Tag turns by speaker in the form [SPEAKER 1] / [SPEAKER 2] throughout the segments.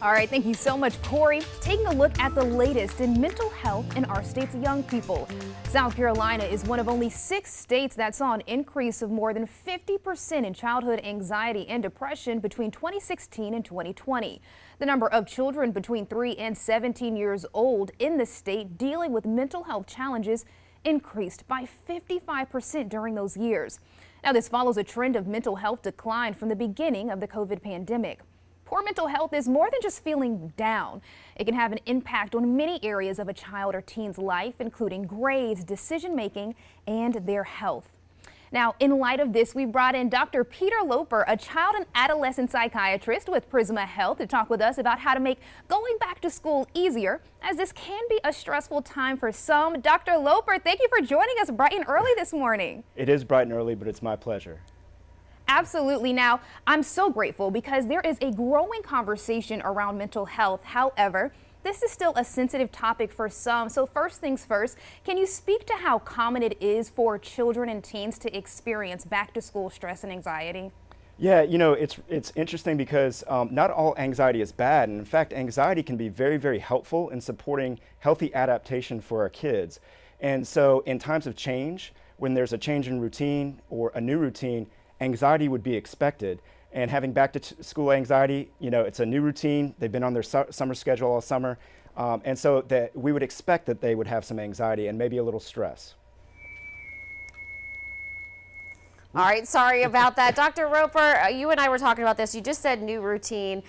[SPEAKER 1] All right, thank you so much, Corey. Taking a look at the latest in mental health in our state's young people. South Carolina is one of only 6 states that saw an increase of more than 50% in childhood anxiety and depression between 2016 and 2020. The number of children between 3 and 17 years old in the state dealing with mental health challenges increased by 55% during those years. Now, this follows a trend of mental health decline from the beginning of the COVID pandemic. Poor mental health is more than just feeling down. It can have an impact on many areas of a child or teen's life, including grades, decision making, and their health. Now, in light of this, we brought in Dr. Peter Loper, a child and adolescent psychiatrist with Prisma Health, to talk with us about how to make going back to school easier, as this can be a stressful time for some. Dr. Loper, thank you for joining us bright and early this morning.
[SPEAKER 2] It is bright and early, but it's my pleasure.
[SPEAKER 1] Absolutely. Now, I'm so grateful because there is a growing conversation around mental health. However, this is still a sensitive topic for some. So first things first, can you speak to how common it is for children and teens to experience back to school stress and anxiety?
[SPEAKER 2] Yeah, you know, it's interesting because not all anxiety is bad. And in fact, anxiety can be very, very helpful in supporting healthy adaptation for our kids. And so in times of change, when there's a change in routine or a new routine, anxiety would be expected. And having back to school anxiety, you know, it's a new routine. They've been on their summer schedule all summer. And so that we would expect that they would have some anxiety and maybe a little stress.
[SPEAKER 3] All right, sorry about that. Dr. Roper, you and I were talking about this. You just said new routine.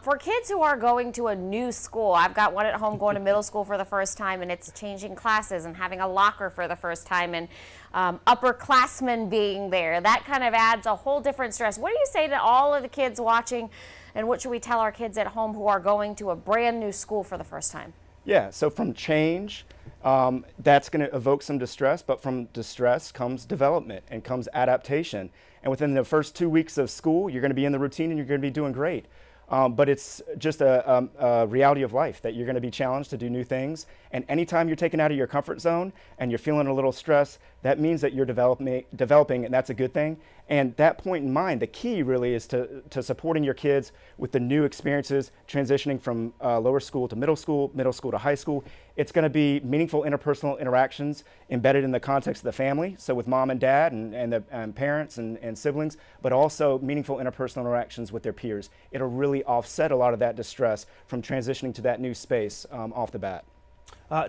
[SPEAKER 3] For kids who are going to a new school, I've got one at home going to middle school for the first time, and it's changing classes and having a locker for the first time, and upperclassmen being there. That kind of adds a whole different stress. What do you say to all of the kids watching, and what should we tell our kids at home who are going to a brand new school for the first time?
[SPEAKER 2] Yeah, so from change, that's going to evoke some distress, but from distress comes development and comes adaptation. And within the first 2 weeks of school, you're going to be in the routine and you're going to be doing great. But it's just a reality of life that you're going to be challenged to do new things. And anytime you're taken out of your comfort zone and you're feeling a little stress, that means that you're developing, and that's a good thing. And that point in mind, the key really is to supporting your kids with the new experiences, transitioning from lower school to middle school to high school. It's going to be meaningful interpersonal interactions embedded in the context of the family, so with mom and dad and parents and siblings, but also meaningful interpersonal interactions with their peers. It'll really offset a lot of that distress from transitioning to that new space off the bat.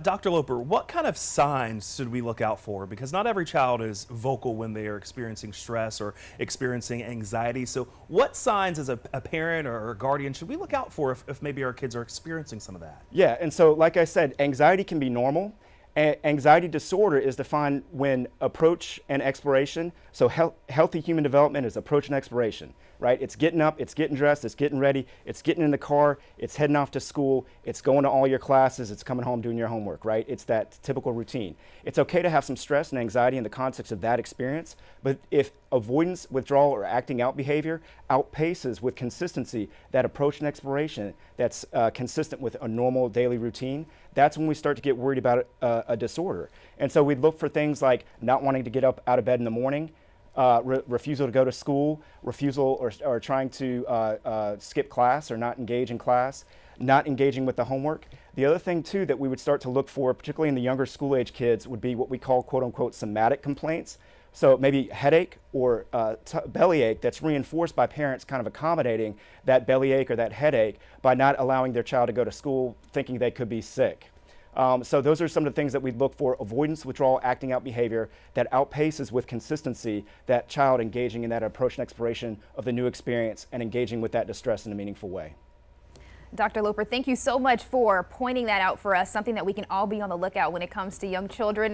[SPEAKER 4] Dr. Loper, what kind of signs should we look out for? Because not every child is vocal when they are experiencing stress or experiencing anxiety. So what signs as a parent or a guardian should we look out for if maybe our kids are experiencing some of that?
[SPEAKER 2] Yeah, and so like I said, anxiety can be normal. Anxiety disorder is defined when approach and exploration, so healthy human development is approach and exploration, right? It's getting up, it's getting dressed, it's getting ready, it's getting in the car, it's heading off to school, it's going to all your classes, it's coming home doing your homework, right? It's that typical routine. It's okay to have some stress and anxiety in the context of that experience, but if avoidance, withdrawal, or acting out behavior outpaces with consistency that approach and exploration that's consistent with a normal daily routine, that's when we start to get worried about a disorder. And so we look for things like not wanting to get up out of bed in the morning, refusal to go to school, refusal or trying to skip class or not engage in class, not engaging with the homework. The other thing too that we would start to look for, particularly in the younger school age kids, would be what we call quote unquote somatic complaints. So maybe headache or bellyache that's reinforced by parents kind of accommodating that bellyache or that headache by not allowing their child to go to school thinking they could be sick. So those are some of the things that we look for: avoidance, withdrawal, acting out behavior that outpaces with consistency that child engaging in that approach and exploration of the new experience and engaging with that distress in a meaningful way.
[SPEAKER 1] Dr. Loper, thank you so much for pointing that out for us, something that we can all be on the lookout when it comes to young children.